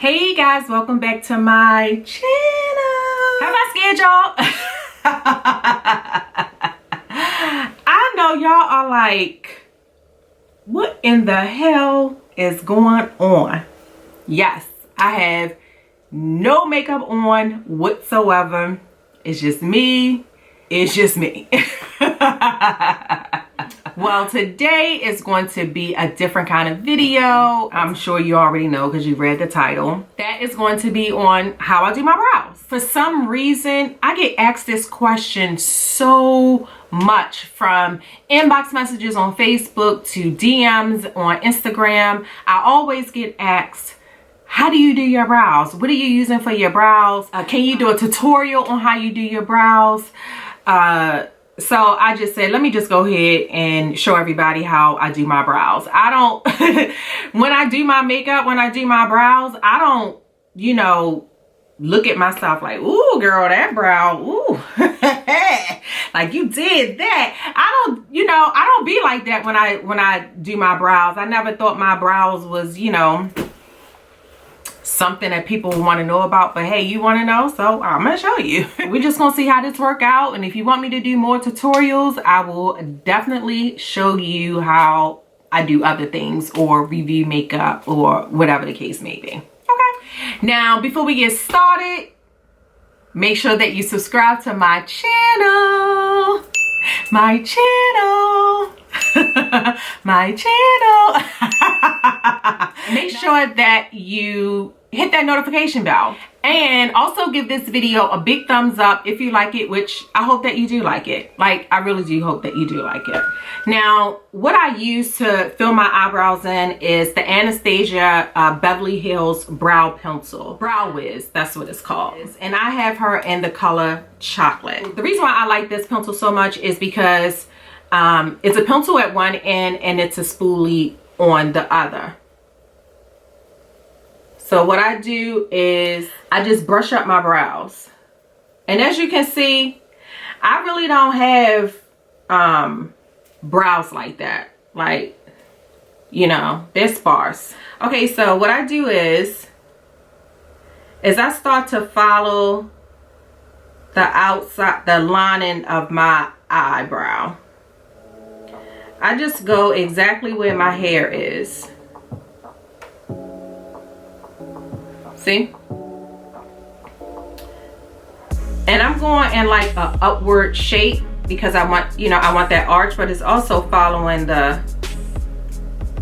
Hey guys, welcome back to my channel. Have I scared y'all? I know y'all are like, what in the hell is going on? Yes, I have no makeup on whatsoever. It's just me. It's just me. Well, today is going to be a different kind of video. I'm sure you already know because you read the title. That is going to be on how I do my brows. For some reason, I get asked this question so much, from inbox messages on Facebook to DMs on Instagram. I always get asked, how do you do your brows? What are you using for your brows? Can you do a tutorial on how you do your brows? So I just said, let me just go ahead and show everybody how I do my brows. I don't, when I do my makeup, when I do my brows, I don't, you know, look at myself like, ooh, girl, that brow, ooh, like you did that. I don't, you know, I don't be like that when I do my brows. I never thought my brows was, you know, something that people want to know about, but hey, you want to know, so I'm gonna show you. We're just gonna see how this work out, and if you want me to do more tutorials, I will definitely show you how I do other things or review makeup or whatever the case may be. Okay, now before we get started, make sure that you subscribe to my channel. My channel. My channel. Make sure that you hit that notification bell, and also give this video a big thumbs up if you like it, which I hope that you do like it. Like, I really do hope that you do like it. Now, what I use to fill my eyebrows in is the Anastasia Beverly Hills Brow Pencil. Brow Wiz, that's what it's called. And I have her in the color chocolate. The reason why I like this pencil so much is because it's a pencil at one end and it's a spoolie on the other. So what I do is I just brush up my brows. And as you can see, I really don't have brows like that. Like, you know, they're sparse. Okay, so what I do is I start to follow the outside, the lining of my eyebrow. I just go exactly where my hair is. See? And I'm going in like a upward shape because I want, you know, I want that arch, but it's also following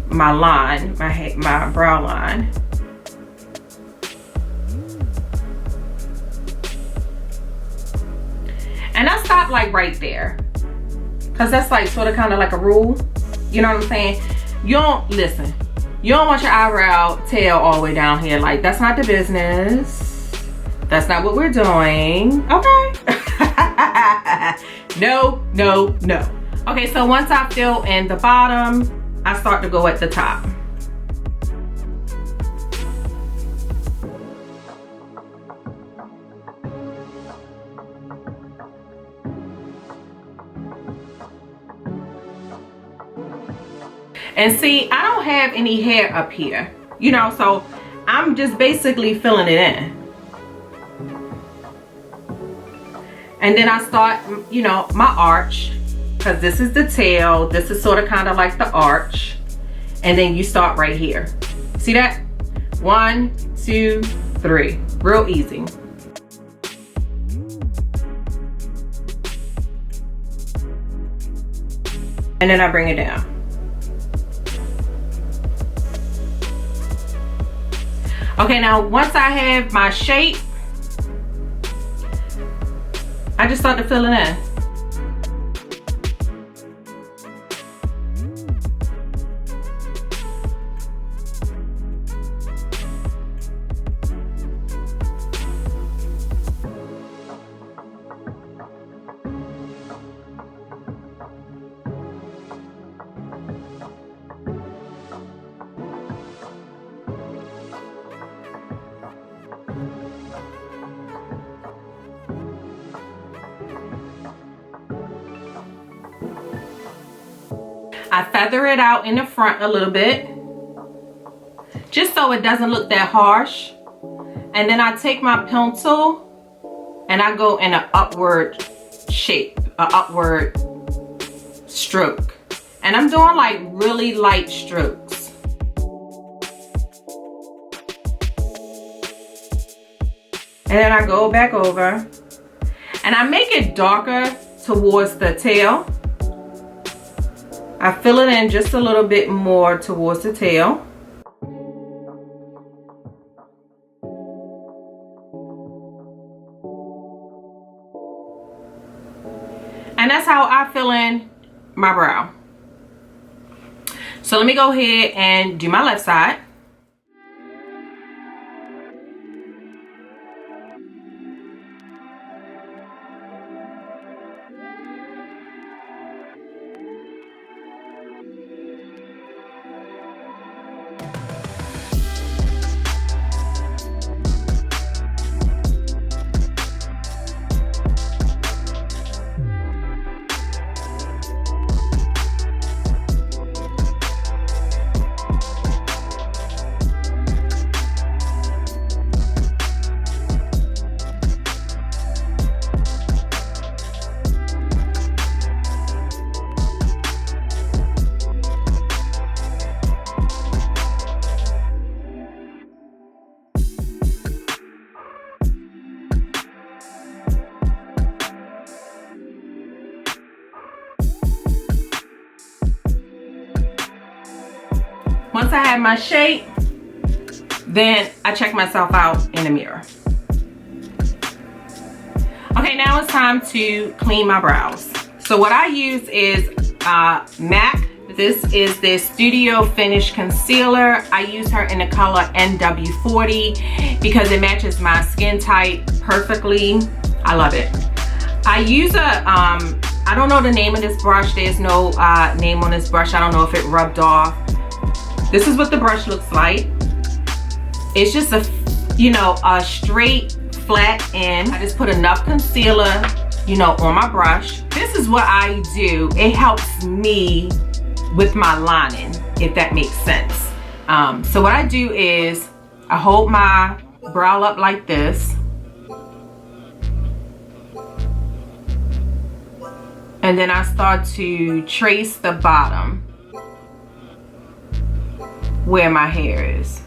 my line, my brow line. And I stop like right there, because that's like sort of kind of like a rule. You know what I'm saying? You don't, listen, you don't want your eyebrow tail all the way down here. Like, that's not the business. That's not what we're doing. Okay. No, no, no. Okay, so once I fill in the bottom, I start to go at the top. And see, I don't have any hair up here, you know, so I'm just basically filling it in. And then I start, you know, my arch, because this is the tail. This is sort of kind of like the arch. And then you start right here. See that? 1, 2, 3. Real easy. And then I bring it down. Okay, now once I have my shape, I just start to fill it in. I feather it out in the front a little bit, just so it doesn't look that harsh. And then I take my pencil and I go in an upward shape, an upward stroke. And I'm doing like really light strokes. And then I go back over and I make it darker towards the tail. I fill it in just a little bit more towards the tail. And that's how I fill in my brow. So let me go ahead and do my left side. Once I have my shape, then I check myself out in the mirror. Okay, now it's time to clean my brows. So what I use is MAC. This is the Studio Finish Concealer. I use her in the color NW40 because it matches my skin type perfectly. I love it. I use a, I don't know the name of this brush. There's no name on this brush. I don't know if it rubbed off. This is what the brush looks like. It's just a, you know, a straight flat end. I just put enough concealer, you know, on my brush. This is what I do. It helps me with my lining, if that makes sense. So what I do is I hold my brow up like this. And then I start to trace the bottom where my hair is.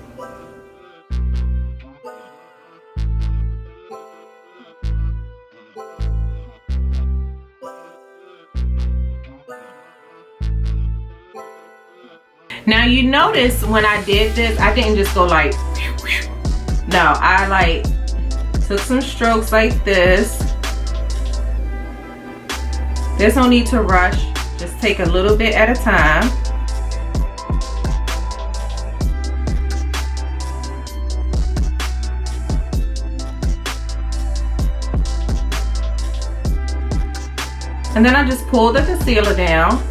Now you notice when I did this, I didn't just go like, no, I like took some strokes like this. There's no need to rush, just take a little bit at a time. And then I just pull the concealer down.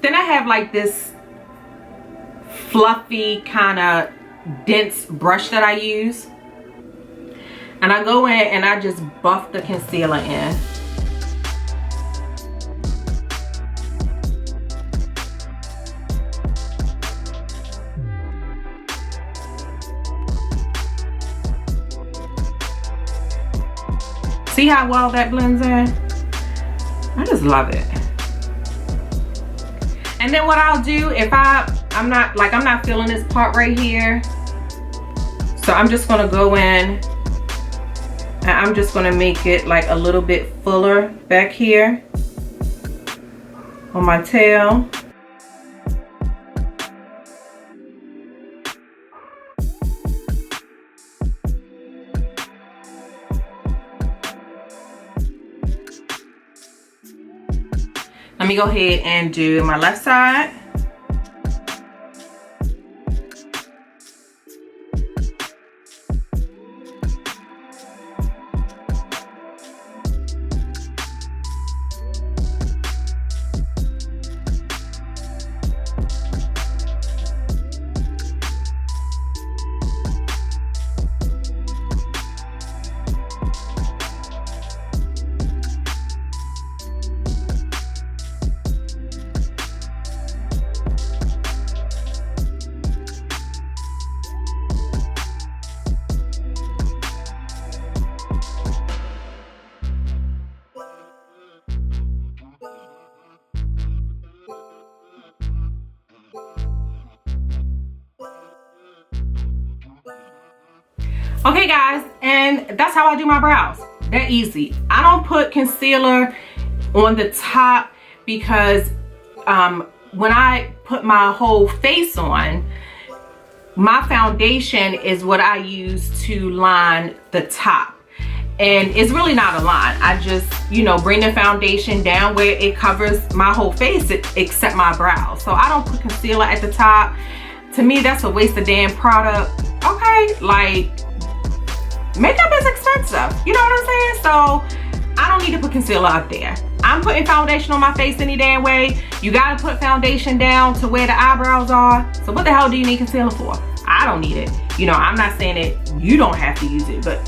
Then I have like this fluffy kind of dense brush that I use. And I go in and I just buff the concealer in. See how well that blends in? I just love it. And then what I'll do, if I'm not feeling this part right here, so I'm just gonna go in and I'm just gonna make it like a little bit fuller back here on my tail. Let me go ahead and do my left side. Okay guys, and that's how I do my brows. That easy. I don't put concealer on the top because when I put my whole face on, my foundation is what I use to line the top. And it's really not a line. I just, you know, bring the foundation down where it covers my whole face except my brows. So I don't put concealer at the top. To me, that's a waste of damn product. Okay, like, makeup is expensive. You know what I'm saying? So I don't need to put concealer up there. I'm putting foundation on my face any damn way. You gotta put foundation down to where the eyebrows are. So what the hell do you need concealer for? I don't need it. You know, I'm not saying that you don't have to use it, but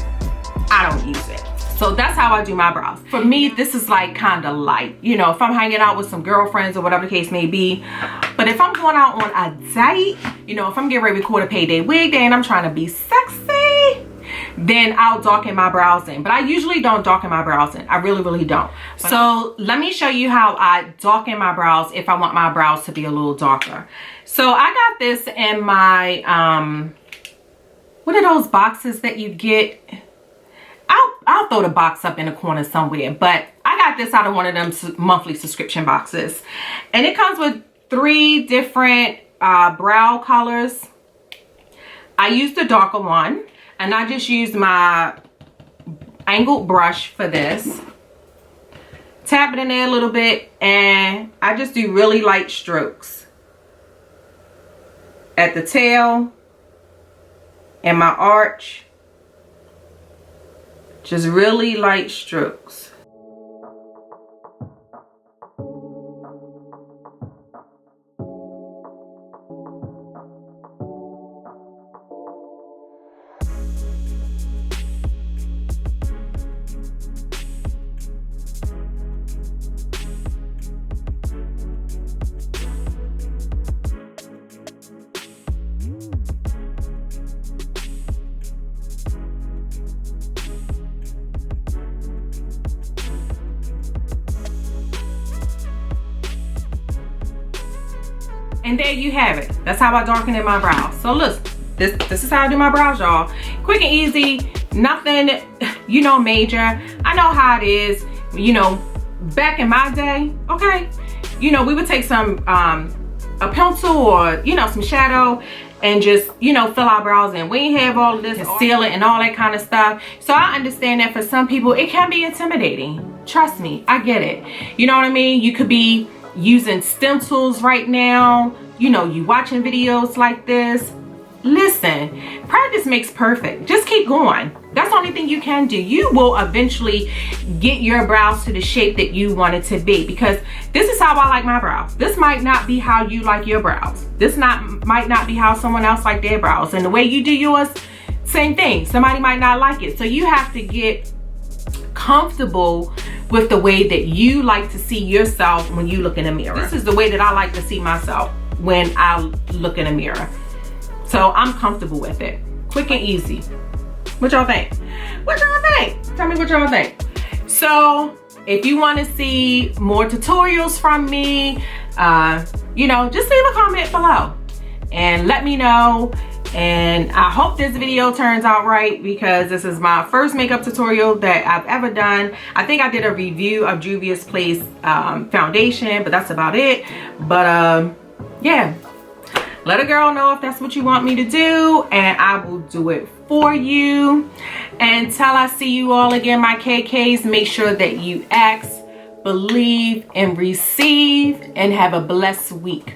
I don't use it. So that's how I do my brows. For me, this is like kind of light. You know, if I'm hanging out with some girlfriends or whatever the case may be. But if I'm going out on a date, you know, if I'm getting ready to record a payday wig day and I'm trying to be sexy, then I'll darken my brows in. But I usually don't darken my brows in. I really, really don't. So let me show you how I darken my brows if I want my brows to be a little darker. So I got this in my, what are those boxes that you get? I'll throw the box up in the corner somewhere, but I got this out of one of them monthly subscription boxes. And it comes with 3 different brow colors. I used the darker one, and I just used my angled brush for this. Tap it in there a little bit, and I just do really light strokes at the tail and my arch. Just really light strokes. And there you have it. That's how I darken in my brows. So look, this is how I do my brows, y'all. Quick and easy, nothing, you know, major. I know how it is, you know, back in my day, okay? You know, we would take some, a pencil or, you know, some shadow and just, you know, fill our brows in. We ain't have all of this concealer and all that kind of stuff. So I understand that for some people, it can be intimidating. Trust me, I get it. You know what I mean? You could be using stencils right now, you know, you watching videos like this. Listen, practice makes perfect. Just keep going. That's the only thing you can do. You will eventually get your brows to the shape that you want it to be, because this is how I like my brows. This might not be how you like your brows. This might not be how someone else like their brows. And the way you do yours, same thing. Somebody might not like it. So you have to get comfortable with the way that you like to see yourself when you look in a mirror. This is the way that I like to see myself when I look in a mirror. So I'm comfortable with it. Quick and easy. What y'all think? What y'all think? Tell me what y'all think. So if you want to see more tutorials from me, you know, just leave a comment below and let me know. And I hope this video turns out right, because this is my first makeup tutorial that I've ever done. I think I did a review of Juvia's Place foundation, but that's about it. But yeah, let a girl know if that's what you want me to do, and I will do it for you. Until I see you all again, my KKs, make sure that you ask, believe, and receive, and have a blessed week.